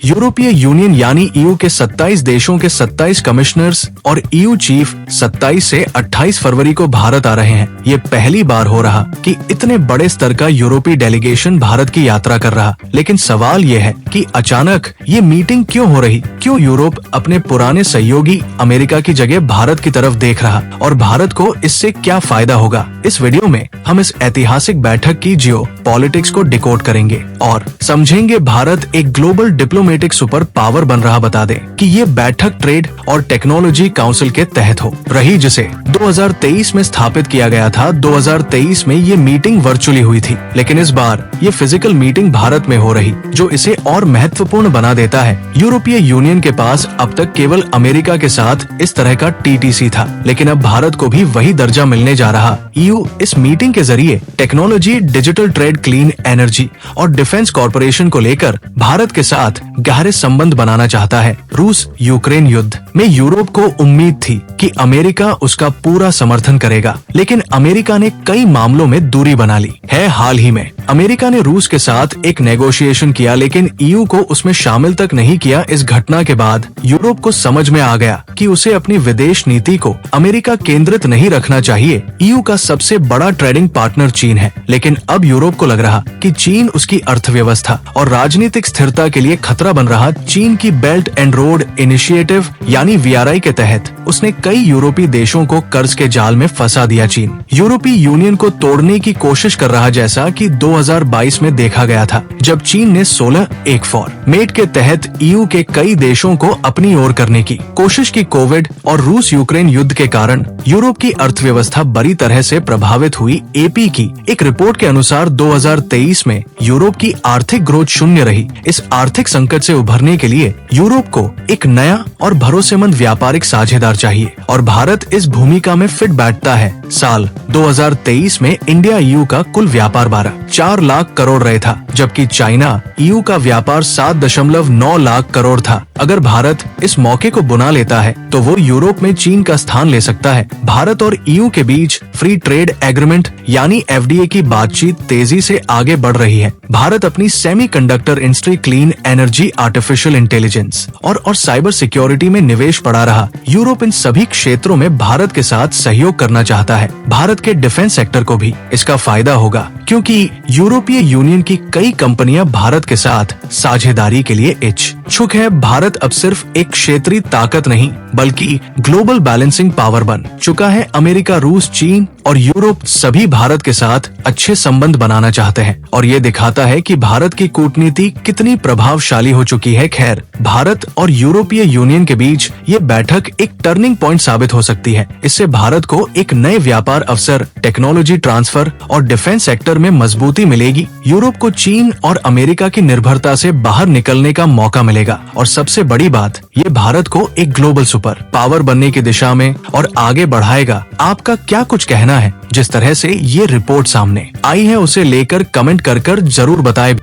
यूरोपीय यूनियन यानी ईयू के 27 देशों के 27 कमिश्नर्स और ईयू चीफ 27 से 28 फरवरी को भारत आ रहे हैं। ये पहली बार हो रहा कि इतने बड़े स्तर का यूरोपीय डेलीगेशन भारत की यात्रा कर रहा। लेकिन सवाल ये है कि अचानक ये मीटिंग क्यों हो रही? क्यों यूरोप अपने पुराने सहयोगी अमेरिका की जगह भारत की तरफ देख रहा और भारत को इससे क्या फायदा होगा? इस वीडियो में हम इस ऐतिहासिक बैठक की जियो पॉलिटिक्स को डिकोड करेंगे और समझेंगे भारत एक ग्लोबल डिप्लोमेटिक सुपर पावर बन रहा। बता दें कि ये बैठक ट्रेड और टेक्नोलॉजी काउंसिल के तहत हो रही, जिसे 2023 में स्थापित किया गया था। 2023 में ये मीटिंग वर्चुअली हुई थी, लेकिन इस बार ये फिजिकल मीटिंग भारत में हो रही, जो इसे और महत्वपूर्ण बना देता है। यूरोपीय यूनियन के पास अब तक केवल अमेरिका के साथ इस तरह का टीटीसी था, लेकिन अब भारत को भी वही दर्जा मिलने जा रहा। ईयू इस मीटिंग के जरिए technology, digital trade, clean energy और डिफेंस कॉर्पोरेशन को लेकर भारत के साथ गहरे संबंध बनाना चाहता है। रूस यूक्रेन युद्ध में यूरोप को उम्मीद थी कि अमेरिका उसका पूरा समर्थन करेगा, लेकिन अमेरिका ने कई मामलों में दूरी बना ली है। हाल ही में अमेरिका ने रूस के साथ एक नेगोशिएशन किया, लेकिन ईयू को उसमें शामिल तक नहीं किया। इस घटना के बाद यूरोप को समझ में आ गया कि उसे अपनी विदेश नीति को अमेरिका केंद्रित नहीं रखना चाहिए। ईयू का सबसे बड़ा ट्रेडिंग पार्टनर चीन है, लेकिन अब यूरोप को लग रहा कि चीन उसकी अर्थव्यवस्था और राजनीतिक स्थिरता के लिए खतरा बन रहा। चीन की बेल्ट एंड रोड इनिशिएटिव यानी वीआरआई के तहत उसने कई यूरोपीय देशों को कर्ज के जाल में फंसा दिया। चीन यूरोपीय यूनियन को तोड़ने की कोशिश कर रहा, जैसा कि 2022 में देखा गया था, जब चीन ने 16 फॉरमेट के तहत ईयू के कई देशों को अपनी ओर करने की कोशिश की। कोविड और रूस यूक्रेन युद्ध के कारण यूरोप की अर्थव्यवस्था बुरी तरह से प्रभावित हुई। एपी की एक रिपोर्ट के अनुसार 2023 में यूरोप की आर्थिक ग्रोथ शून्य रही। इस आर्थिक संकट से उभरने के लिए यूरोप को एक नया और भरोसेमंद व्यापारिक साझेदार चाहिए, और भारत इस भूमिका में फिट बैठता है। साल 2023 में इंडिया ईयू का कुल व्यापार 4 लाख करोड़ रहा था, जबकि चाइना ईयू का व्यापार 7.9 लाख करोड़ था। अगर भारत इस मौके को बुना लेता है तो वो यूरोप में चीन का स्थान ले सकता है। भारत और ईयू के बीच फ्री ट्रेड एग्रीमेंट यानी एफडीए की बातचीत तेजी से आगे बढ़ रही है। भारत अपनी semiconductor industry, clean energy, artificial intelligence और साइबर सिक्योरिटी में निवेश बढ़ा रहा। यूरोप इन सभी क्षेत्रों में भारत के साथ सहयोग करना चाहता है। भारत के डिफेंस सेक्टर को भी इसका फायदा होगा, क्योंकि यूरोपीय यूनियन की कई कंपनियां भारत के साथ साझेदारी के लिए इच्छुक है। भारत अब सिर्फ एक क्षेत्रीय ताकत नहीं, बल्कि ग्लोबल बैलेंसिंग पावर बन चुका है। अमेरिका, रूस, चीन और यूरोप सभी भारत के साथ अच्छे संबंध बनाना चाहते हैं, और ये दिखाता है कि भारत की कूटनीति कितनी प्रभावशाली हो चुकी है। खैर, भारत और यूरोपीय यूनियन के बीच ये बैठक एक टर्निंग पॉइंट साबित हो सकती है। इससे भारत को एक नए व्यापार अवसर, टेक्नोलॉजी ट्रांसफर और डिफेंस सेक्टर में मजबूती मिलेगी। यूरोप को चीन और अमेरिका की निर्भरता से बाहर निकलने का मौका मिलेगा, और सबसे बड़ी बात, ये भारत को एक ग्लोबल सुपर पावर बनने की दिशा में और आगे बढ़ाएगा। आपका क्या कुछ कहना है? जिस तरह से ये रिपोर्ट सामने आई है, उसे लेकर कमेंट कर जरूर बताएं।